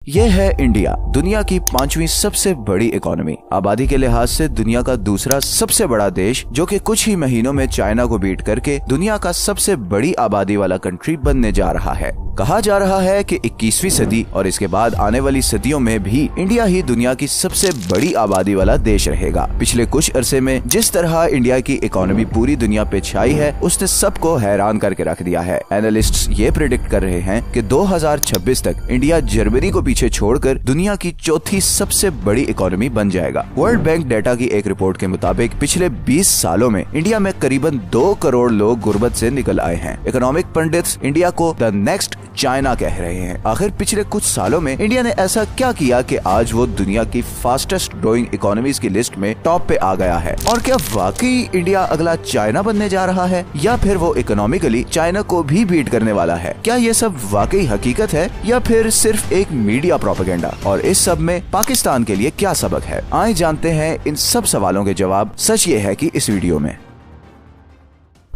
यह है इंडिया, दुनिया की 5वीं सबसे बड़ी इकोनॉमी, आबादी के लिहाज से दुनिया का दूसरा सबसे बड़ा देश, जो कि कुछ ही महीनों में चाइना को बीट करके दुनिया का सबसे बड़ी आबादी वाला कंट्री बनने जा रहा है। कहा जा रहा है कि 21वीं सदी और इसके बाद आने वाली सदियों में भी इंडिया ही दुनिया की सबसे बड़ी आबादी वाला देश रहेगा। पिछले कुछ अरसे में जिस तरह इंडिया की इकोनॉमी पूरी दुनिया पे छाई है, उसने सबको हैरान करके रख दिया है। एनालिस्ट्स ये प्रेडिक्ट कर रहे हैं कि 2026 तक इंडिया जर्मनी को पीछे छोड़कर दुनिया की चौथी सबसे बड़ी इकोनॉमी बन जाएगा। वर्ल्ड बैंक डेटा की एक रिपोर्ट के मुताबिक पिछले 20 सालों में इंडिया में करीबन 2 करोड़ लोग गुर्बत से निकल आए हैं। इकोनॉमिक पंडित्स इंडिया को द नेक्स्ट चाइना कह रहे हैं। आखिर पिछले कुछ सालों में इंडिया ने ऐसा क्या किया कि आज वो दुनिया की फास्टेस्ट ग्रोइंग इकोनॉमीज की लिस्ट में टॉप पे आ गया है? और क्या वाकई इंडिया अगला चाइना बनने जा रहा है, या फिर वो इकोनॉमिकली चाइना को भी बीट करने वाला है? क्या ये सब वाकई हकीकत है या फिर सिर्फ एक मीडिया प्रोपेगेंडा? और इस सब में पाकिस्तान के लिए क्या सबक है? आइए जानते हैं इन सब सवालों के जवाब। सच ये है कि इस वीडियो में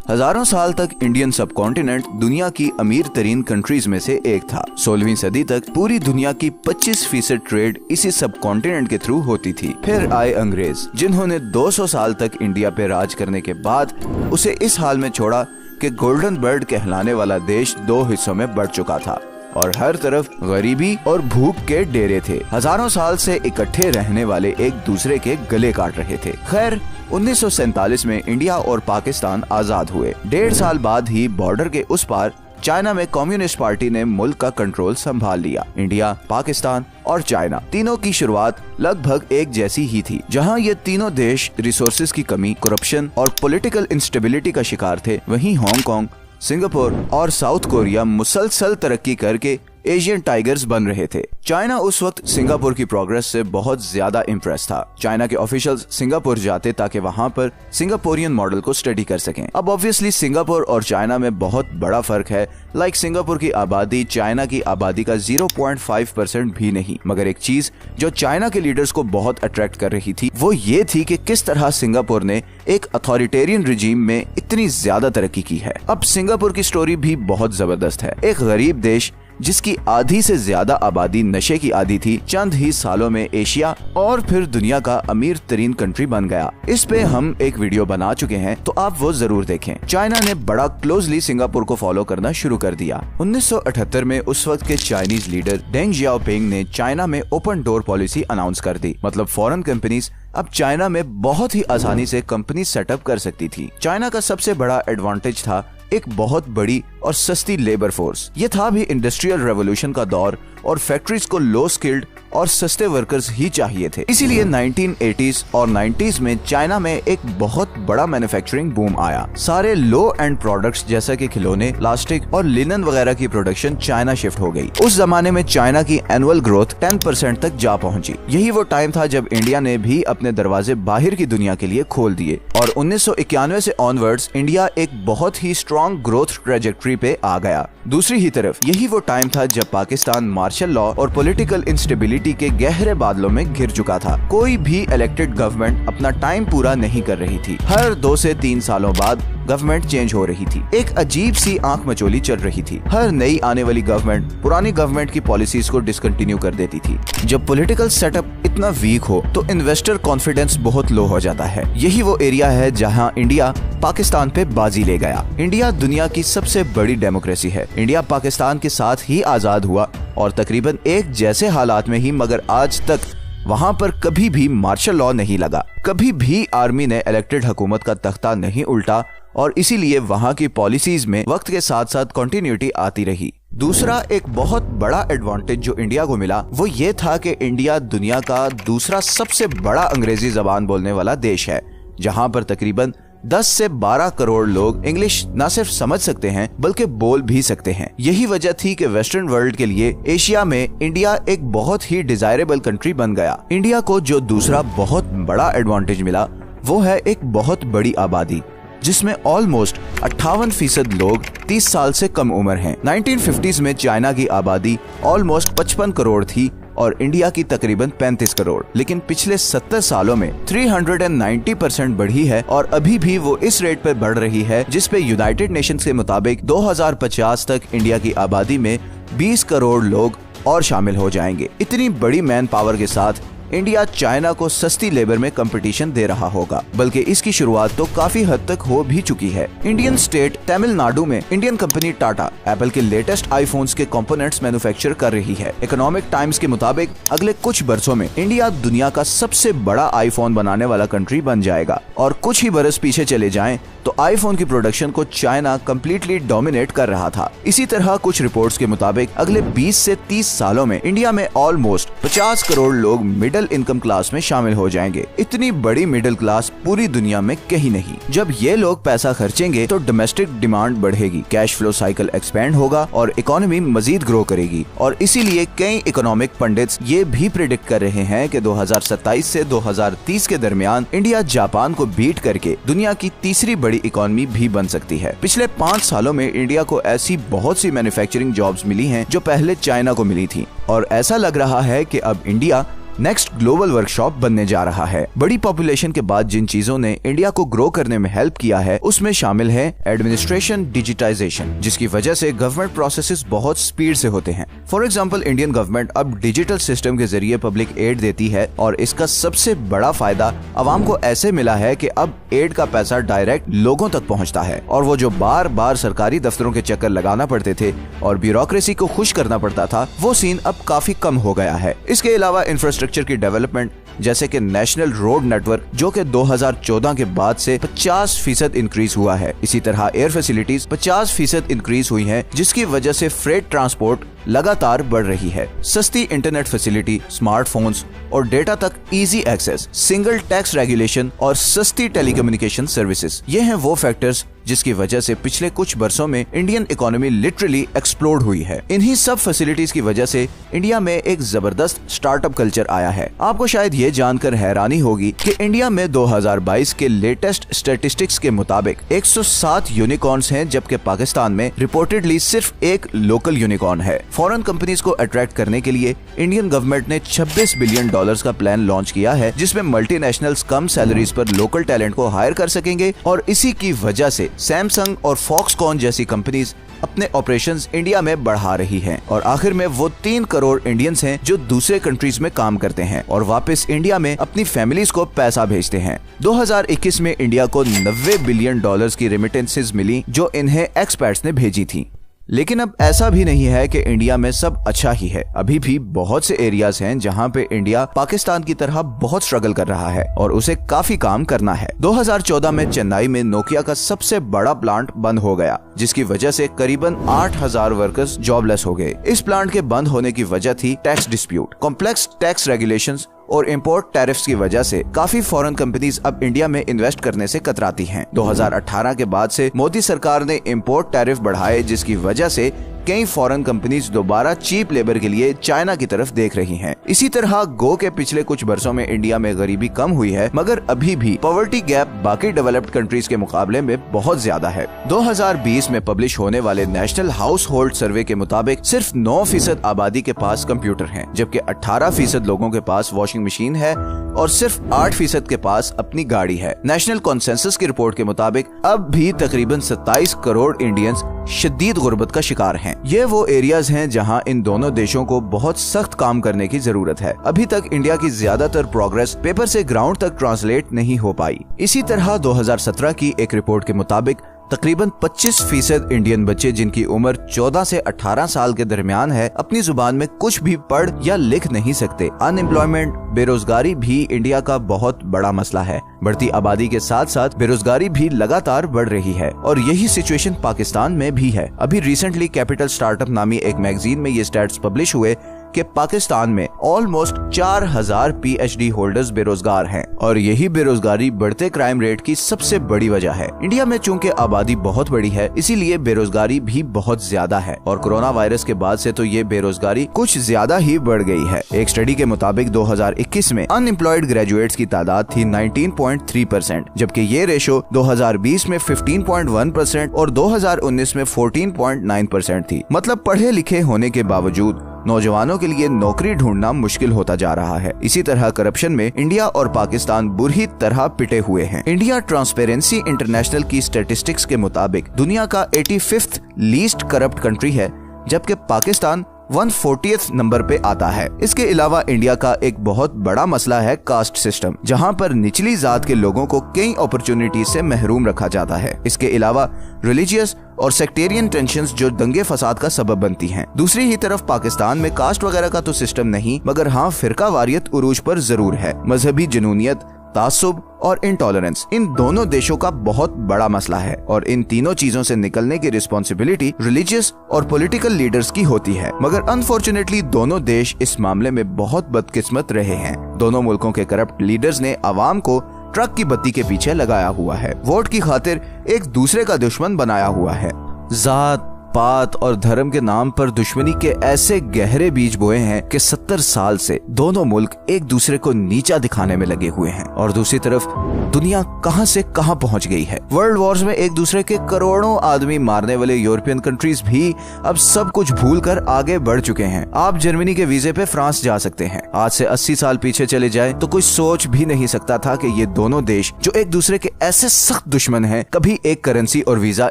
हजारों साल तक इंडियन सबकॉन्टिनेंट दुनिया की अमीर तरीन कंट्रीज में से एक था। 16वीं सदी तक पूरी दुनिया की 25% ट्रेड इसी सबकॉन्टिनेंट के थ्रू होती थी। फिर आए अंग्रेज, जिन्होंने 200 साल तक इंडिया पे राज करने के बाद उसे इस हाल में छोड़ा कि गोल्डन बर्ड कहलाने वाला देश 2 हिस्सों में बढ़ चुका था और हर तरफ गरीबी और भूख के डेरे थे। हजारों साल से इकट्ठे रहने वाले एक दूसरे के गले काट रहे थे। खैर 1947 में इंडिया और पाकिस्तान आजाद हुए। 1.5 साल बाद ही बॉर्डर के उस पार चाइना में कम्युनिस्ट पार्टी ने मुल्क का कंट्रोल संभाल लिया। इंडिया, पाकिस्तान और चाइना तीनों की शुरुआत लगभग एक जैसी ही थी। जहां ये तीनों देश रिसोर्सेज की कमी, करप्शन और पॉलिटिकल इंस्टेबिलिटी का शिकार थे, वहीं हांगकांग, सिंगापुर और साउथ कोरिया मुसलसल तरक्की करके एशियन टाइगर्स बन रहे थे। चाइना उस वक्त सिंगापुर की प्रोग्रेस से बहुत ज्यादा इम्प्रेस था। चाइना के ऑफिशियल्स सिंगापुर जाते ताकि वहां पर सिंगापुरियन मॉडल को स्टडी कर सकें। अब ऑब्वियसली सिंगापुर और चाइना में बहुत बड़ा फर्क है। लाइक सिंगापुर की आबादी चाइना की आबादी का 0.5% भी नहीं। मगर एक चीज जो चाइना के लीडर्स को बहुत अट्रैक्ट कर रही थी, वो ये थी कि किस तरह सिंगापुर ने एक अथॉरिटेरियन रिजीम में इतनी ज्यादा तरक्की की है। अब सिंगापुर की स्टोरी भी बहुत जबरदस्त है। एक गरीब देश जिसकी आधी से ज्यादा आबादी नशे की आदी थी, चंद ही सालों में एशिया और फिर दुनिया का अमीर तरीन कंट्री बन गया। इस पे हम एक वीडियो बना चुके हैं, तो आप वो जरूर देखें। चाइना ने बड़ा क्लोजली सिंगापुर को फॉलो करना शुरू कर दिया। 1978 में उस वक्त के चाइनीज लीडर डेंग जियाओपिंग ने चाइना में ओपन डोर पॉलिसी अनाउंस कर दी। मतलब फॉरेन कंपनीज अब चाइना में बहुत ही आसानी से कंपनी सेटअप कर सकती थी। चाइना का सबसे बड़ा एडवांटेज था एक बहुत बड़ी और सस्ती लेबर फोर्स। ये था भी इंडस्ट्रियल रेवोल्यूशन का दौर और फैक्ट्रीज को लो स्किल्ड और सस्ते वर्कर्स ही चाहिए थे। इसीलिए 1980s और 90s में चाइना में एक बहुत बड़ा मैन्युफैक्चरिंग बूम आया। सारे लो एंड प्रोडक्ट्स जैसा कि खिलौने, प्लास्टिक और लिनन वगैरह की प्रोडक्शन चाइना शिफ्ट हो गई। उस जमाने में चाइना की एनुअल ग्रोथ 10% तक जा पहुंची। यही वो टाइम था जब इंडिया ने भी अपने दरवाजे बाहर की दुनिया के लिए खोल दिए और 1991 से ऑनवर्ड्स इंडिया एक बहुत ही स्ट्रॉन्ग ग्रोथ ट्रेजेक्ट्री पे आ गया। दूसरी ही तरफ यही वो टाइम था जब पाकिस्तान मार्शल लॉ और पॉलिटिकल इंस्टेबिलिटी के गहरे बादलों में घिर चुका था। कोई भी इलेक्टेड गवर्नमेंट अपना टाइम पूरा नहीं कर रही थी। हर 2 से 3 सालों बाद गवर्नमेंट चेंज हो रही थी। एक अजीब सी आंख मचोली चल रही थी। हर नई आने वाली गवर्नमेंट पुरानी गवर्नमेंट की पॉलिसीज को डिसकंटिन्यू कर देती थी। जब पॉलिटिकल सेटअप इतना वीक हो तो इन्वेस्टर कॉन्फिडेंस बहुत लो हो जाता है। यही वो एरिया है जहां इंडिया पाकिस्तान पे बाजी ले गया। इंडिया दुनिया की सबसे बड़ी डेमोक्रेसी है। इंडिया पाकिस्तान के साथ ही आजाद हुआ और तकरीबन एक जैसे हालात में ही, मगर आज तक वहाँ पर कभी भी मार्शल लॉ नहीं लगा। कभी भी आर्मी ने इलेक्टेड हुकूमत का तख्ता नहीं उल्टा और इसीलिए वहाँ की पॉलिसीज में वक्त के साथ साथ कंटिन्यूटी आती रही। दूसरा एक बहुत बड़ा एडवांटेज जो इंडिया को मिला, वो ये था कि इंडिया दुनिया का दूसरा सबसे बड़ा अंग्रेजी जबान बोलने वाला देश है, जहाँ पर तकरीबन 10 से 12 करोड़ लोग इंग्लिश न सिर्फ समझ सकते हैं बल्कि बोल भी सकते हैं। यही वजह थी कि वेस्टर्न वर्ल्ड के लिए एशिया में इंडिया एक बहुत ही डिजायरेबल कंट्री बन गया। इंडिया को जो दूसरा बहुत बड़ा एडवांटेज मिला, वो है एक बहुत बड़ी आबादी, जिसमें ऑलमोस्ट 58% लोग 30 साल से कम उम्र हैं। 1950s में चाइना की आबादी ऑलमोस्ट 55 करोड़ थी और इंडिया की तकरीबन 35 करोड़, लेकिन पिछले 70 सालों में 390% बढ़ी है और अभी भी वो इस रेट पर बढ़ रही है जिस पे यूनाइटेड नेशंस के मुताबिक 2050 तक इंडिया की आबादी में 20 करोड़ लोग और शामिल हो जाएंगे। इतनी बड़ी मैन पावर के साथ इंडिया चाइना को सस्ती लेबर में कंपटीशन दे रहा होगा, बल्कि इसकी शुरुआत तो काफी हद तक हो भी चुकी है। इंडियन स्टेट तमिलनाडु में इंडियन कंपनी टाटा एप्पल के लेटेस्ट आईफोन्स के कंपोनेंट्स मैन्युफैक्चर कर रही है। इकोनॉमिक टाइम्स के मुताबिक अगले कुछ बरसों में इंडिया दुनिया का सबसे बड़ा आईफोन बनाने वाला कंट्री बन जाएगा, और कुछ ही बरस पीछे चले जाएं तो आईफोन की प्रोडक्शन को चाइना कम्प्लीटली डोमिनेट कर रहा था। इसी तरह कुछ रिपोर्ट्स के मुताबिक अगले 20 से 30 सालों में इंडिया में ऑलमोस्ट 50 करोड़ लोग मिडिल इनकम क्लास में शामिल हो जाएंगे। इतनी बड़ी मिडिल क्लास पूरी दुनिया में कहीं नहीं। जब ये लोग पैसा खर्चेंगे तो डोमेस्टिक डिमांड बढ़ेगी, कैश फ्लो साइकिल एक्सपेंड होगा और इकोनॉमी मजीद ग्रो करेगी। और इसीलिए कई इकोनॉमिक पंडित्स ये भी प्रिडिक्ट कर रहे हैं कि 2027 से 2030 के दरमियान इंडिया जापान को बीट करके दुनिया की तीसरी बड़ी इकोनॉमी भी बन सकती है। पिछले 5 सालों में इंडिया को ऐसी बहुत सी मैन्युफैक्चरिंग जॉब्स मिली हैं जो पहले चाइना को मिली थी, और ऐसा लग रहा है कि अब इंडिया नेक्स्ट ग्लोबल वर्कशॉप बनने जा रहा है। बड़ी पॉपुलेशन के बाद जिन चीजों ने इंडिया को ग्रो करने में हेल्प किया है उसमें शामिल है एडमिनिस्ट्रेशन डिजिटाइजेशन, जिसकी वजह से गवर्नमेंट प्रोसेसेस बहुत स्पीड से होते हैं। फॉर एग्जांपल इंडियन गवर्नमेंट अब डिजिटल सिस्टम के जरिए पब्लिक एड देती है, और इसका सबसे बड़ा फायदा आवाम को ऐसे मिला है कि अब एड का पैसा डायरेक्ट लोगों तक पहुंचता है, और वो जो बार बार सरकारी दफ्तरों के चक्कर लगाना पड़ते थे और ब्यूरोक्रेसी को खुश करना पड़ता था, वो सीन अब काफी कम हो गया है। इसके अलावा इंफ्रास्ट्रक्चर की डेवलपमेंट जैसे कि नेशनल रोड नेटवर्क जो कि 2014 के बाद से 50% इंक्रीज हुआ है। इसी तरह एयर फैसिलिटीज 50% इंक्रीज हुई हैं, जिसकी वजह से फ्रेट ट्रांसपोर्ट लगातार बढ़ रही है। सस्ती इंटरनेट फैसिलिटी, स्मार्टफोन्स और डेटा तक easy access, single tax regulation और सस्ती टेलीकम्युनिकेशन सर्विसेज, ये हैं वो फैक्टर्स जिसकी वजह से पिछले कुछ वर्षों में इंडियन इकोनॉमी लिटरली एक्सप्लोड हुई है। इन्हीं सब फैसिलिटीज की वजह से इंडिया में एक जबरदस्त स्टार्टअप कल्चर आया है। आपको शायद ये जानकर हैरानी होगी कि इंडिया में 2022 के लेटेस्ट स्टैटिस्टिक्स के मुताबिक 107 यूनिकॉर्न्स हैं, जबकि पाकिस्तान में रिपोर्टेडली सिर्फ एक लोकल यूनिकॉर्न है। फॉरेन कंपनीज को अट्रैक्ट करने के लिए इंडियन गवर्नमेंट ने $26 बिलियन का प्लान लॉन्च किया है, जिसमें मल्टीनेशनल्स कम सैलरीज पर लोकल टैलेंट को हायर कर सकेंगे, और इसी की वजह से सैमसंग और फॉक्सकॉन जैसी कंपनीज अपने ऑपरेशंस इंडिया में बढ़ा रही हैं। और आखिर में वो 3 करोड़ इंडियंस हैं जो दूसरे कंट्रीज में काम करते हैं और वापस इंडिया में अपनी फैमिलीज को पैसा भेजते हैं। 2021 में इंडिया को $90 बिलियन की रेमिटेंसेस मिली जो इन्हें एक्सपर्ट्स ने भेजी थी। लेकिन अब ऐसा भी नहीं है कि इंडिया में सब अच्छा ही है। अभी भी बहुत से एरियाज हैं जहां पे इंडिया पाकिस्तान की तरह बहुत स्ट्रगल कर रहा है और उसे काफी काम करना है। 2014 में चेन्नई में नोकिया का सबसे बड़ा प्लांट बंद हो गया, जिसकी वजह से करीबन 8000 वर्कर्स जॉबलेस हो गए। इस प्लांट के बंद होने की वजह थी tax dispute, complex tax regulations और इंपोर्ट टैरिफ्स की वजह से काफी फॉरेन कंपनीज अब इंडिया में इन्वेस्ट करने से कतराती हैं। 2018 के बाद से मोदी सरकार ने इंपोर्ट टैरिफ बढ़ाए, जिसकी वजह से कई फॉरेन कंपनीज दोबारा चीप लेबर के लिए चाइना की तरफ देख रही हैं। इसी तरह गो के पिछले कुछ वर्षों में इंडिया में गरीबी कम हुई है, मगर अभी भी पॉवर्टी गैप बाकी डेवलप्ड कंट्रीज के मुकाबले में बहुत ज्यादा है। 2020 में पब्लिश होने वाले नेशनल हाउस होल्ड सर्वे के मुताबिक सिर्फ 9% आबादी के पास कंप्यूटर हैं, जबकि 18% लोगों के पास वॉशिंग मशीन है और सिर्फ 8% के पास अपनी गाड़ी है। नेशनल कॉन्सेंसस की रिपोर्ट के मुताबिक अब भी तकरीबन 27 करोड़ इंडियंस शदीद गुर्बत का शिकार हैं। ये वो एरियाज हैं जहां इन दोनों देशों को बहुत सख्त काम करने की जरूरत है। अभी तक इंडिया की ज्यादातर प्रोग्रेस पेपर से ग्राउंड तक ट्रांसलेट नहीं हो पाई। इसी तरह 2017 की एक रिपोर्ट के मुताबिक तकरीबन 25% इंडियन बच्चे जिनकी उम्र 14 से 18 साल के दरमियान है, अपनी जुबान में कुछ भी पढ़ या लिख नहीं सकते। अनएम्प्लॉयमेंट, बेरोजगारी भी इंडिया का बहुत बड़ा मसला है। बढ़ती आबादी के साथ साथ बेरोजगारी भी लगातार बढ़ रही है और यही सिचुएशन पाकिस्तान में भी है। अभी रिसेंटली कैपिटल स्टार्टअप नामी एक मैगजीन में ये स्टैट्स पब्लिश हुए कि पाकिस्तान में ऑलमोस्ट 4000 PhD होल्डर्स बेरोजगार हैं और यही बेरोजगारी बढ़ते क्राइम रेट की सबसे बड़ी वजह है। इंडिया में चूंकि आबादी बहुत बड़ी है, इसीलिए बेरोजगारी भी बहुत ज्यादा है और कोरोना वायरस के बाद से तो ये बेरोजगारी कुछ ज्यादा ही बढ़ गई है। एक स्टडी के मुताबिक 2021 में अनएम्प्लॉयड ग्रेजुएट्स की तादाद थी 19.3%, जबकि ये रेशो 2020 में 15.1% और 2019 में 14.9% थी। मतलब पढ़े लिखे होने के बावजूद नौजवानों के लिए नौकरी ढूंढना मुश्किल होता जा रहा है। इसी तरह करप्शन में इंडिया और पाकिस्तान बुरी तरह पिटे हुए हैं। इंडिया ट्रांसपेरेंसी इंटरनेशनल की स्टैटिस्टिक्स के मुताबिक दुनिया का 85th लीस्ट करप्ट कंट्री है, जबकि पाकिस्तान 140th नंबर पे आता है। इसके अलावा इंडिया का एक बहुत बड़ा मसला है कास्ट सिस्टम, जहां पर निचली जात के लोगों को कई अपॉर्चुनिटी से महरूम रखा जाता है। इसके अलावा रिलीजियस और सेक्टेरियन टेंशंस जो दंगे फसाद का सबब बनती हैं। दूसरी ही तरफ पाकिस्तान में कास्ट वगैरह का तो सिस्टम नहीं, मगर हाँ फिरका वारियत उरूज पर जरूर है। मजहबी जुनूनियत, तासुब और इंटॉलरेंस इन दोनों देशों का बहुत बड़ा मसला है और इन तीनों चीजों से निकलने की रिस्पॉन्सिबिलिटी रिलीजियस और पॉलिटिकल लीडर्स की होती है। मगर अनफॉर्चुनेटली दोनों देश इस मामले में बहुत बदकिस्मत रहे हैं। दोनों मुल्कों के करप्ट लीडर्स ने अवाम को ट्रक की बत्ती के पीछे लगाया हुआ है, वोट की खातिर एक दूसरे का दुश्मन बनाया हुआ है। जात, पात और धर्म के नाम पर दुश्मनी के ऐसे गहरे बीज बोए हैं कि 70 साल से दोनों मुल्क एक दूसरे को नीचा दिखाने में लगे हुए हैं। और दूसरी तरफ दुनिया कहां से कहां पहुंच गई है। वर्ल्ड वॉर्स में एक दूसरे के करोड़ों आदमी मारने वाले यूरोपियन कंट्रीज भी अब सब कुछ भूलकर आगे बढ़ चुके हैं। आप जर्मनी के वीजे पे फ्रांस जा सकते हैं। आज से 80 साल पीछे चले जाए तो कोई सोच भी नहीं सकता था कि ये दोनों देश जो एक दूसरे के ऐसे सख्त दुश्मन हैं, कभी एक करेंसी और वीजा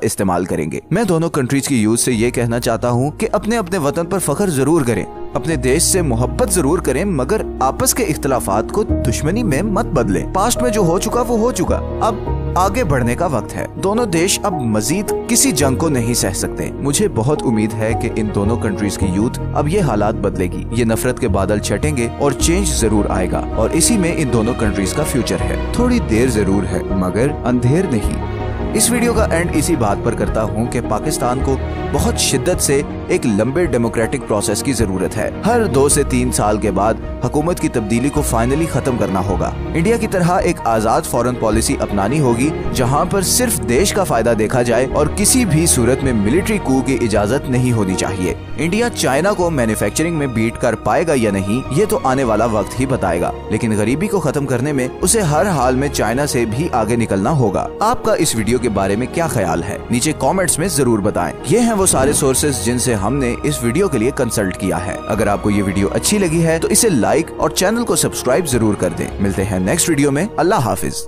इस्तेमाल करेंगे। मैं दोनों कंट्रीज की से ये कहना चाहता हूँ कि अपने अपने वतन पर फख्र जरूर करें, अपने देश से मोहब्बत जरूर करें, मगर आपस के इख्तलाफात को दुश्मनी में मत बदलें। पास्ट में जो हो चुका वो हो चुका, अब आगे बढ़ने का वक्त है। दोनों देश अब मजीद किसी जंग को नहीं सह सकते। मुझे बहुत उम्मीद है कि इन दोनों कंट्रीज की यूथ अब ये हालात बदलेगी। ये नफरत के बादल छटेंगे और चेंज जरूर आएगा और इसी में इन दोनों कंट्रीज का फ्यूचर है। थोड़ी देर जरूर है मगर अंधेर नहीं। इस वीडियो का एंड इसी बात पर करता हूं कि पाकिस्तान को बहुत शिद्दत से एक लंबे डेमोक्रेटिक प्रोसेस की जरूरत है। हर 2 से 3 साल के बाद हुकूमत की तब्दीली को फाइनली खत्म करना होगा। इंडिया की तरह एक आजाद फॉरेन पॉलिसी अपनानी होगी, जहां पर सिर्फ देश का फायदा देखा जाए और किसी भी सूरत में मिलिट्री कू की इजाजत नहीं होनी चाहिए। इंडिया चाइना को मैन्युफैक्चरिंग में बीट कर पाएगा या नहीं, ये तो आने वाला वक्त ही बताएगा, लेकिन गरीबी को खत्म करने में उसे हर हाल में चाइना से भी आगे निकलना होगा। आपका इस वीडियो के बारे में क्या ख्याल है, नीचे कमेंट्स में जरूर बताएं। ये हैं वो सारे सोर्सेज जिनसे हमने इस वीडियो के लिए कंसल्ट किया है। अगर आपको ये वीडियो अच्छी लगी है तो इसे लाइक और चैनल को सब्सक्राइब जरूर कर दें। मिलते हैं नेक्स्ट वीडियो में। अल्लाह हाफिज।